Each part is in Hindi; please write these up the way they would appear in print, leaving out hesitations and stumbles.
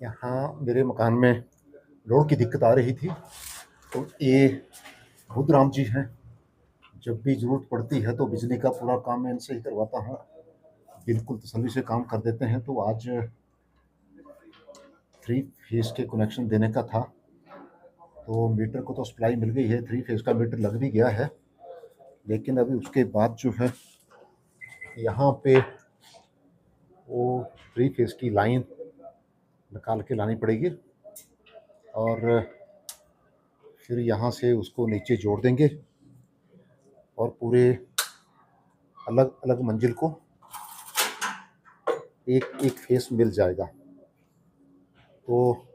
यहाँ मेरे मकान में लोड की दिक्कत आ रही थी, तो ये बुद्धराम जी हैं। जब भी ज़रूरत पड़ती है तो बिजली का पूरा काम मैं इनसे ही करवाता हूँ। बिल्कुल तसल्ली से काम कर देते हैं। तो आज 3 फेज़ के कनेक्शन देने का था, तो मीटर को तो सप्लाई मिल गई है, 3 फेज़ का मीटर लग भी गया है। लेकिन अभी उसके बाद जो है यहाँ पे वो 3 फेज़ की लाइन निकाल के लानी पड़ेगी और फिर यहाँ से उसको नीचे जोड़ देंगे और पूरे अलग-अलग मंजिल को एक फेस मिल जाएगा, तो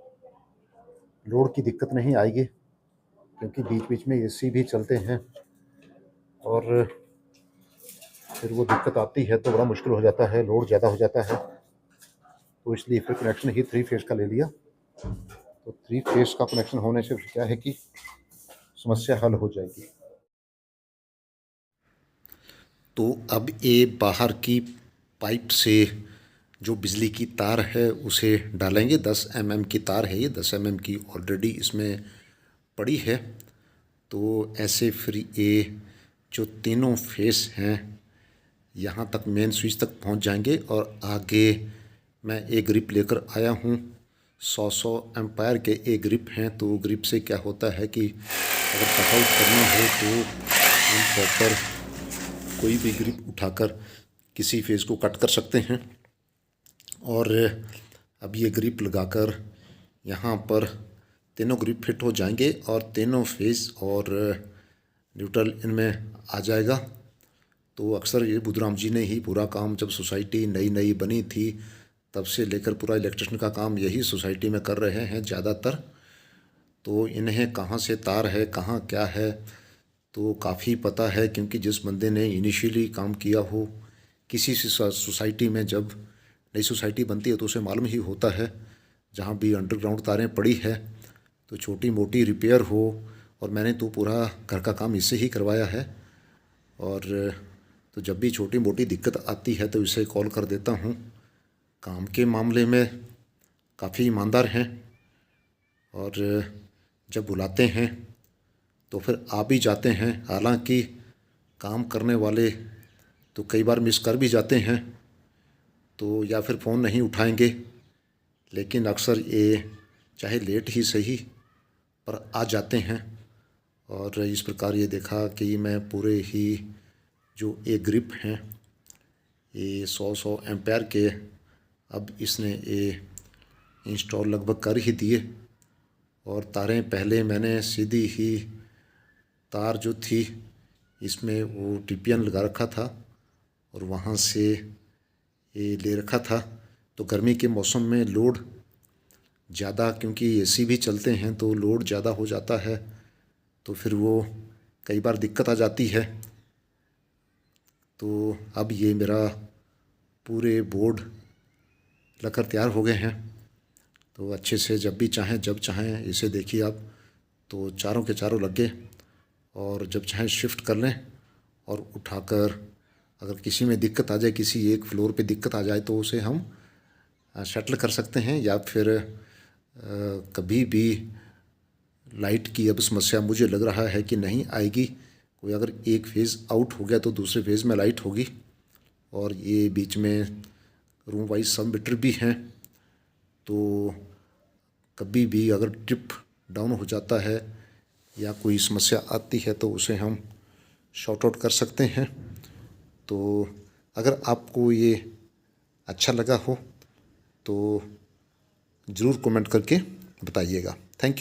लोड की दिक्कत नहीं आएगी। क्योंकि बीच-बीच में एसी भी चलते हैं और फिर वो दिक्कत आती है तो बड़ा मुश्किल हो जाता है, लोड ज़्यादा हो जाता है। तो इसलिए फिर कनेक्शन ही 3 फेज़ का ले लिया। तो 3 फेज़ का कनेक्शन होने से क्या है कि समस्या हल हो जाएगी। तो अब ये बाहर की पाइप से जो बिजली की तार है उसे डालेंगे। 10 mm की तार है ये, 10 mm की ऑलरेडी इसमें पड़ी है। तो ऐसे फिर ये जो तीनों फेस हैं यहाँ तक मेन स्विच तक पहुँच जाएंगे। और आगे मैं एक ग्रिप लेकर आया हूँ, 100 एम्पायर के एक ग्रिप हैं। तो ग्रिप से क्या होता है कि अगर कटआउट करना हो तो हम प्रॉपर कोई भी ग्रिप उठाकर किसी फेज़ को कट कर सकते हैं। और अब ये ग्रिप लगाकर यहाँ पर तीनों ग्रिप फिट हो जाएंगे और तीनों फेज़ और न्यूट्रल इनमें आ जाएगा। तो अक्सर ये बुद्धराम जी ने ही पूरा काम, जब सोसाइटी नई नई बनी थी तब से लेकर पूरा इलेक्ट्रिशियन का काम यही सोसाइटी में कर रहे हैं ज़्यादातर। तो इन्हें कहाँ से तार है, कहाँ क्या है, तो काफ़ी पता है। क्योंकि जिस बंदे ने इनिशियली काम किया हो किसी सोसाइटी में, जब नई सोसाइटी बनती है तो उसे मालूम ही होता है। जहाँ भी अंडरग्राउंड तारें पड़ी है तो छोटी मोटी रिपेयर हो, और मैंने तो पूरा घर का काम इससे ही करवाया है। और तो जब भी छोटी मोटी दिक्कत आती है तो इसे कॉल कर देता हूँ। काम के मामले में काफ़ी ईमानदार हैं और जब बुलाते हैं तो फिर आ भी जाते हैं। हालांकि काम करने वाले तो कई बार मिस कर भी जाते हैं, तो या फिर फ़ोन नहीं उठाएंगे, लेकिन अक्सर ये चाहे लेट ही सही पर आ जाते हैं। और इस प्रकार ये देखा कि मैं पूरे ही जो एक ग्रिप हैं ये 100 एम्पायर के, अब इसने ये इंस्टॉल लगभग कर ही दिए। और तारें पहले मैंने सीधी ही तार जो थी इसमें वो टीपीएन लगा रखा था और वहाँ से ये ले रखा था। तो गर्मी के मौसम में लोड ज़्यादा, क्योंकि एसी भी चलते हैं तो लोड ज़्यादा हो जाता है, तो फिर वो कई बार दिक्कत आ जाती है। तो अब ये मेरा पूरे बोर्ड लगकर तैयार हो गए हैं। तो अच्छे से जब भी चाहें जब चाहें इसे देखिए आप, तो चारों के चारों लग गए। और जब चाहें शिफ्ट कर लें और उठाकर, अगर किसी में दिक्कत आ जाए, किसी एक फ्लोर पे दिक्कत आ जाए तो उसे हम शटल कर सकते हैं। या फिर कभी भी लाइट की अब समस्या मुझे लग रहा है कि नहीं आएगी। कोई अगर एक फेज़ आउट हो गया तो दूसरे फेज़ में लाइट होगी। और ये बीच में रूम वाइज सब मीटर भी हैं, तो कभी भी अगर ट्रिप डाउन हो जाता है या कोई समस्या आती है तो उसे हम शॉर्ट आउट कर सकते हैं। तो अगर आपको ये अच्छा लगा हो तो ज़रूर कमेंट करके बताइएगा। Thank you.